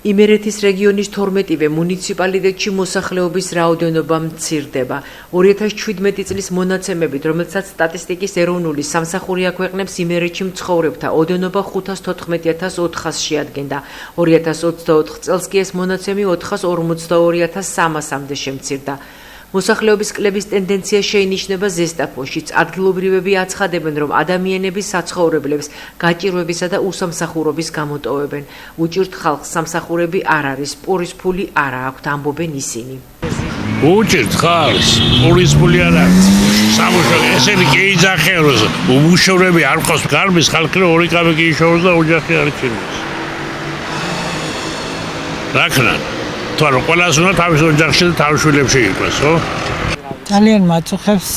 იმერეთის რეგიონის 12-ვე მუნიციპალიტეტში მოსახლეობის რაოდენობა მცირდება. 2017 წლის მონაცემებით, რომელსაც სტატისტიკის ეროვნული სამსახური აქვეყნებს, იმერეთში მცხოვრებთა ოდენობა 514,400 შეადგენდა. 2024 წელს კი ეს მონაცემი 442,300-მდე შემცირდა. მოსახლეობის კლების ტენდენცია შეინიშნება ზესტაფონშიც. ადგილობრივები აცხადებენ, რომ ადამიანები საცხოვრებლებს გაჭირვებისა და უსამსახურობის გამოტოვებენ. უჭირთ ხალხს სამსახურები არ არის, პურის ფული არა აქვთ, ამბობენ ისინი. უჭირთ ხალხს, პურის ფული არ აქვს. სამუშაო ესენი კი იძახეოს, უმუშევრები არ ყავს გარბის ხალხი რომ ორი კაბე კი იშოვოს და ოჯახი არ ჩინოს. რაკნან თორე ყველას უნდა თავის ოჯახში და თავის შვილებში იყოს, ხო? ძალიან მაწუხებს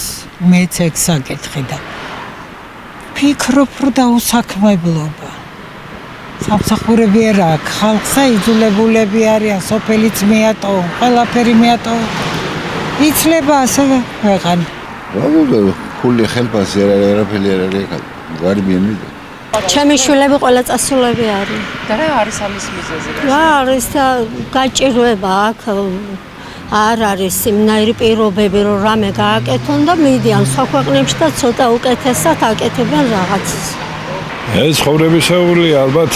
მეც ეგ საკითხი და ფიქრობ, რომ დაუსაქმებლობა. სამსახურები არ აქვს, ხალხსა იძულებულები არიან, სოფელიც მეატოვონ, ყველაფერი მეატოვონ. იცლება ასევე ქვეყანა. ფული ხელფასი არ არის, არაფერი არ არის, გარბი მიდო. ჩემი შვილები ყველა წასულები არის. და რა არის ამის მიზეზი? რა არის და გაჭირვება აქ არ არის იმნაირი პირობები, რომ რამე გააკეთონ და მიდიან სხვა ქვეყნებში და ცოტა უკეთესად აკეთებენ რაღაცას. ეს ცხოვრებისეული ალბათ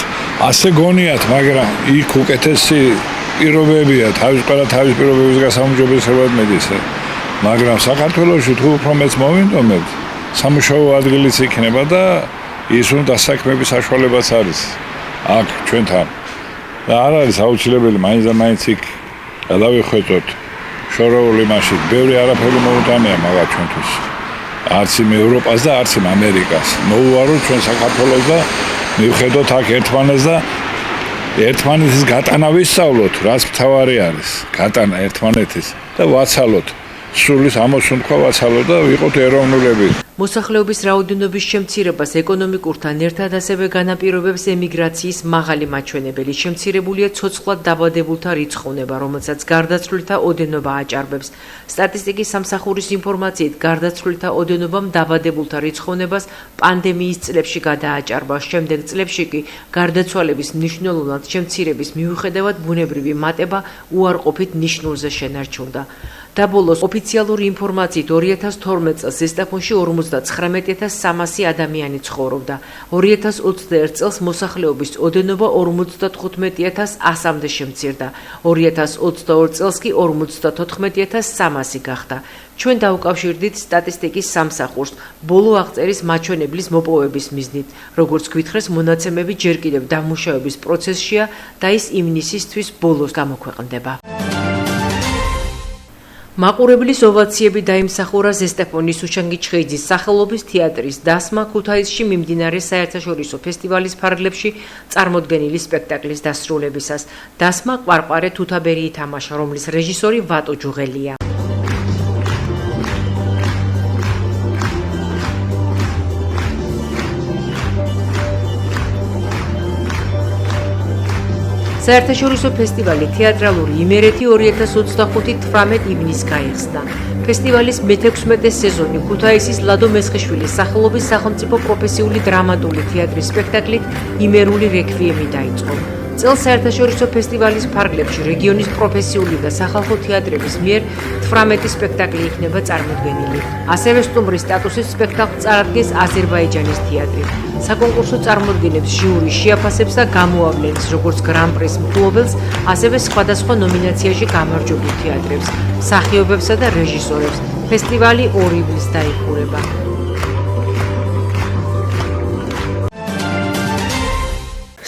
ასე გონიათ, მაგრამ იქ უკეთესი პირობებია, ყველა თავის პირობების გასაუმჯობესებლად მედისა. მაგრამ საქართველოში თუ უფრო მეც მოვინდომებთ, სამუშაო ადგილიც იქნება და ის რომ დასაქმების საშუალებაც არის აქ ჩვენთან. და არ არის აუცილებელი მაინც და მაინც იქ გადავიხვეწოთ შორეული მაშინ. ბევრი არაფერი მოუტანია მაგათ ჩვენთვის. არც იმ ევროპას და არც იმ ამერიკას. მოუვაროთ ჩვენ საქართველოს და მივხედოთ აქ ერთმანეთს და ერთმანეთის გატანა ვისწავლოთ, რაც მთავარი არის. გატანა ერთმანეთის და ვაცალოთ. სულის ამოსუნთქვა ვაცალოთ და ვიყოთ ეროვნულები. მოსახლეობის რაოდენობის შემცირებას ეკონომიკურთან ერთად ასევე განაპირობებს ემიგრაციის მაღალი მაჩვენებელი. შემცირებულია ცოცხლად დაბადებულთა რიცხონება, რომელსაც გარდაცვლილთა ოდენობა აჭარბებს. სტატისტიკის სამსახურის ინფორმაციით, გარდაცვლილთა ოდენობამ დაბადებულთა რიცხოვნებას პანდემიის წლებში გადააჭარბა. შემდეგ წლებში კი გარდაცვალების მნიშვნელოვნად შემცირების მიუხედავად ბუნებრივი მატება უარყოფით ნიშნულზე შენარჩუნდა. და ბოლოს ოფიციალური ინფორმაციით 2012 წელს ზესტაფონში 59,300 ადამიანი ცხოვრობდა. 2021 წელს მოსახლეობის ოდენობა 55,100-მდე შემცირდა. 2022 წელს კი 54,300 გახდა. ჩვენ დავუკავშირდით სტატისტიკის სამსახურს ბოლო აღწერის მაჩვენებლის მოპოვების მიზნით. როგორც გვითხრეს, მონაცემები ჯერ კიდევ დამუშავების პროცესშია და ის ივნისისთვის ბოლოს გამოქვეყნდება. მაყურებლის ოვაციები დაიმსახურა ზესტაფონის უშანგიჩხეიძის სახელობის თეატრის დასმა ქუთაისში მიმდინარე საერთაშორისო ფესტივალის ფარგლებში წარმოდგენილი სპექტაკლის დასრულებისას. დასმა ყვარყვარე თუთაბერი ითამაშა, რომლის რეჟისორი ვატო ჯუღელია. საერთაშორისო ფესტივალი თეატრალური იმერეთი 2025 ივნისს გაიხსნა. ფესტივალის მე-16 სეზონი ქუთაისის ლადო მესხიშვილის სახელობის სახელმწიფო პროფესიული დრამატული თეატრის სპექტაკლით იმერული რექვიემი დაიწყო. წელს საერთაშორისო ფესტივალის ფარგლებში რეგიონის პროფესიული და სახალხო თეატრების მიერ 18 სპექტაკლი იქნება წარმოდგენილი. ასევე სტუმრის სტატუსით სპექტაკლს წარადგენს აზერბაიჯანის თეატრი. საკონკურსო წარმოდგენებს ჟიური შეაფასებს და გამოავლენს როგორც გრან-პრის მფლობელს, ასევე სხვადასხვა ნომინაციაში გამარჯვებულ თეატრებს, მსახიობებსა და რეჟისორებს. ფესტივალი 2 ივლისს დაიხურება.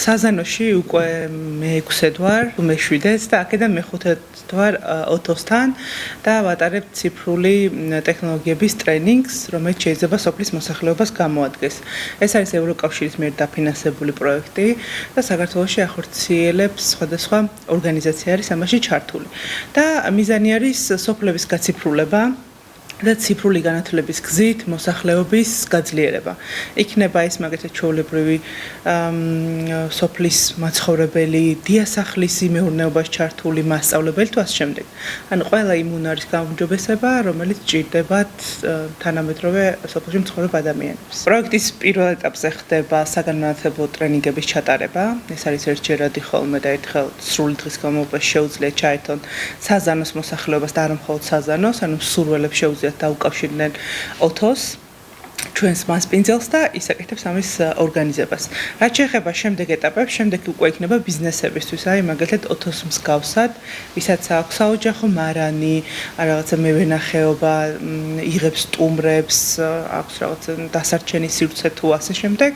საზანოში უკვე მე-6 ვარ, მე-7-ს და აქედან მე-5 ვარ ოთოსთან და ვატარებ ციფრული ტექნოლოგიების ტრენინგს, რომელიც შეიძლება სოფლის მოსახლეობას გამოადგეს. ეს არის ევროკავშირის მიერ დაფინანსებული პროექტი და საქართველოში ახორციელებს სხვადასხვა ორგანიზაცია არის ამაში ჩართული. და მიზანი არის სოფლების გაციფრულება, და ციფრული განათლების გზით მოსახლეობის გაძლიერება. იქნება ეს მაგალითად ჩვეულებრივი სოფლის მაცხოვრებელი, დიასახლისი მეურნეობაში ჩართული მასწავლებელი თუ ასე შემდეგ. ანუ ყველა იმ უნარის გაუმჯობესება, რომელიც ჭირდებათ თანამედროვე სოფელში მცხოვრებ ადამიანებს. პროექტის პირველ ეტაპზე ხდება საგანმანათლებლო ტრენინგების ჩატარება. ეს არის ერთჯერადი ხოლმე და ერთხელ სრული დღის განმავლობაში შეუძლია ჩაერთონ საზანოს მოსახლეობას და არა მხოლოდ საზანოს, ანუ მსურველებს შეუძლიათ დაუკავშირდნენ ოთოს ჩვენს მასპინძელს და ის აკეთებს ამის ორგანიზებას. რაც შეეხება შემდეგ ეტაპებს, შემდეგ უკვე იქნება ბიზნესებისთვის, აი მაგალითად ოთოს მსგავსად, ვისაც აქვს საოჯახო მარანი, რაღაცა მევენახეობა, იღებს სტუმრებს, აქვს რაღაცა დასარჩენი სივრცე თუ ასე შემდეგ,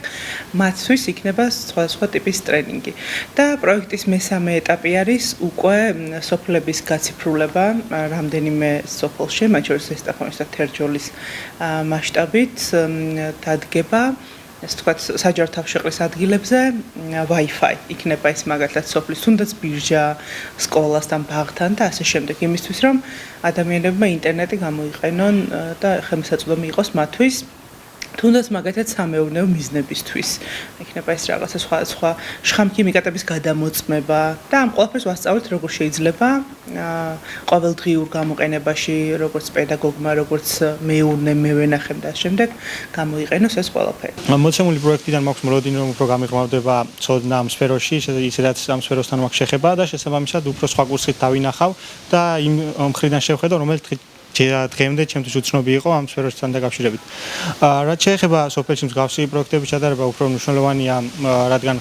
მათთვის იქნება სხვადასხვა ტიპის ტრენინგი. და პროექტის მესამე ეტაპი არის უკვე სოფლების გაციფრულება, რამდენიმე სოფელში, მათ შორის ესტაფონის და თერჯოლის მასშტაბით დადგება, ასე ვთქვათ, საჯარო თავშეყრის ადგილებზე Wi-Fi. იქნება ეს მაგალითად სოფლის თუნდაც ბირჟა, სკოლასთან, ბაღთან და ასე შემდეგ, იმისთვის რომ ადამიანებმა ინტერნეტი გამოიყენონ და ხელმისაწვდომი იყოს მათთვის. თუნდაც მაგალითად სამეურნეო მიზნებისთვის. იქნება ეს რაღაცა სხვა შხამქიმიკატების გადამოწმება და ამ ყველაფერს ვასწავლეთ როგორ შეიძლება ყოველდღიურ გამოყენებაში, როგორც პედაგოგმა, როგორც მეურნემევენახემ და შემდეგ გამოიყენოს ეს ყველაფერი. მოცემული პროექტიდან მაქვს მოლოდინი რომ უფრო გამიღრმავდება ცოდნა ამ სფეროში, ისედაც ამ სფეროსთან მაქვს შეხება და შესაბამისად უფრო სხვა კურსით დავინახავ და იმ მხრიდან შევხედავ, რომელიც დღემდე ჩემთვის უცნობი იყო ამ სფეროსთან დაკავშირებით. რაც შეეხება სოფელში მსგავსი პროექტების ჩატარება უფრო მნიშვნელოვანია, რადგან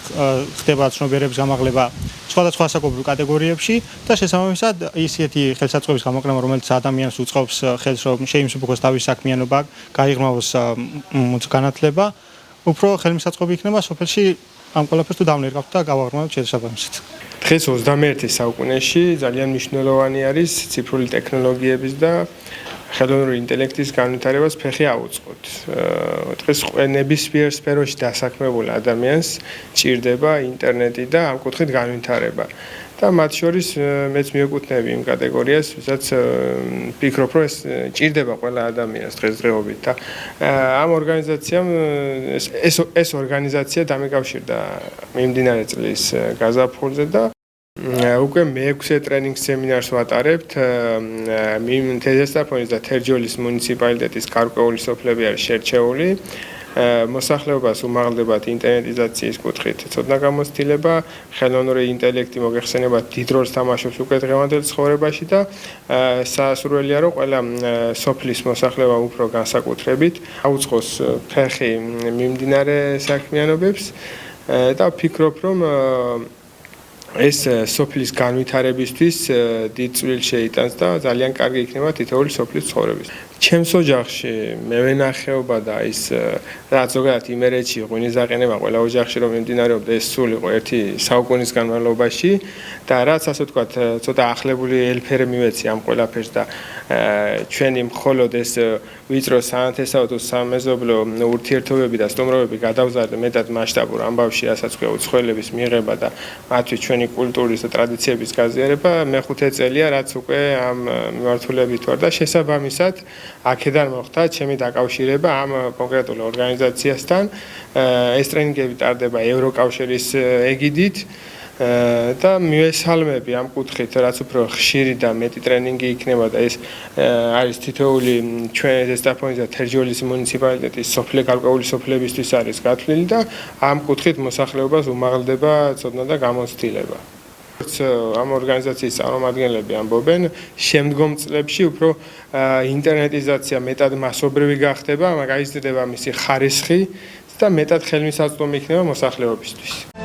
ხდება ცნობიერების გამაღლება სხვადასხვა ასაკობრივ კატეგორიებში და შესაბამისად ისეთი ხელსაწყოების გამოყენება, რომელიც ადამიანს უწყობს ხელს, რომ შეიმსუბუქოს თავის საქმიანობა, გაიღრმავოს განათლება, უფრო ხელმისაწვდომი იქნება სოფელში ამ ყველაფერს თუ დავნერგავთ და გავაღრმავებთ შესაბამისად. დღეს 21 საუკუნეში ძალიან მნიშვნელოვანი არის ციფრული ტექნოლოგიების და ხელოვნური ინტელექტის განვითარებას ფეხი აუწყოთ. დღეს ნებისმიერ სფეროში დასაქმებულ ადამიანს ჭირდება ინტერნეტი და ამ კუთხით განვითარება. და მათ შორის მეც მიეკუთვნები იმ კატეგორიას, ვისაც ვფიქრობ, რომ ეს ჭირდება ყველა ადამიანს დღესდღეობით და ამ ორგანიზაციამ ეს ორგანიზაცია დამეკავშირდა მიმდინარე წლის გაზაფხულზე და უკვე მე-6 ტრენინგ სემინარს ვატარებთ თეზესტაფონის და თერჯოლის მუნიციპალიტეტის გარკვეული სოფლები არის შერჩეული. მოსახლეობას უმაღლდებათ ინტერნეტიზაციის კუთხით ცოდნა გამოცდილება, ხელოვნური ინტელექტი მოგეხსენებათ დიდ როლს თამაშობს უკვე დღევანდელ ცხოვრებაში და სასურველია რომ ყველა სოფლის მოსახლეობა უფრო განსაკუთრებით აუწყოს ფეხი მიმდინარე საქმიანობებს და ვფიქრობ რომ ეს სოფლის განვითარებისთვის დიდ წვლილს შეიტანს და ძალიან კარგი იქნება თითოეული სოფლის ცხოვრების. ჩემს ოჯახში მევენახეობა და ის რაც ზოგადად იმერეთში ღვინის აყენება ყველა ოჯახში რომ მიმდინარეობდა ეს სულ იყო ერთი საუკუნის განმავლობაში და რაც ასე ვთქვათ ცოტა ახლებული ელფერი მივეცი ამ ყველაფერს და ჩვენი მხოლოდ ეს ვიწრო საანთესავო თუ სამეზობლო ურთიერთობები და სტუმრობები გადავზარდა მეტად მასშტაბურ ამბავში, რასაც ქვია უცხოელების მიღება და მათთვის ჩვენი კულტურის და ტრადიციების გაზიარება მე-5 წელია რაც უკვე ამ მიმართულებით ვარ და შესაბამისად აქედან მოხდა ჩემი დაკავშირება ამ კონკრეტულ ორგანიზაციასთან. ეს ტრენინგები ტარდება ევროკავშირის ეგიდით და მივესალმები ამ კუთხით, რაც უფრო ხშირი და მეტი ტრენინგი იქნება და ეს არის თითოეული ჩვენ ესტაფონის და თერჯოლის მუნიციპალიტეტის გარკვეული სოფლებისთვის არის გათვლილი და ამ კუთხით მოსახლეობას უმაღლდება ცოდნა და გამოცდილება. ამ ორგანიზაციის წარმომადგენლები ამბობენ, შემდგომ წლებში უფრო ინტერნეტიზაცია მეტად მასობრივი გახდება, გაიზრდება მისი ხარისხი და მეტად ხელმისაწვდომი იქნება მოსახლეობისთვის.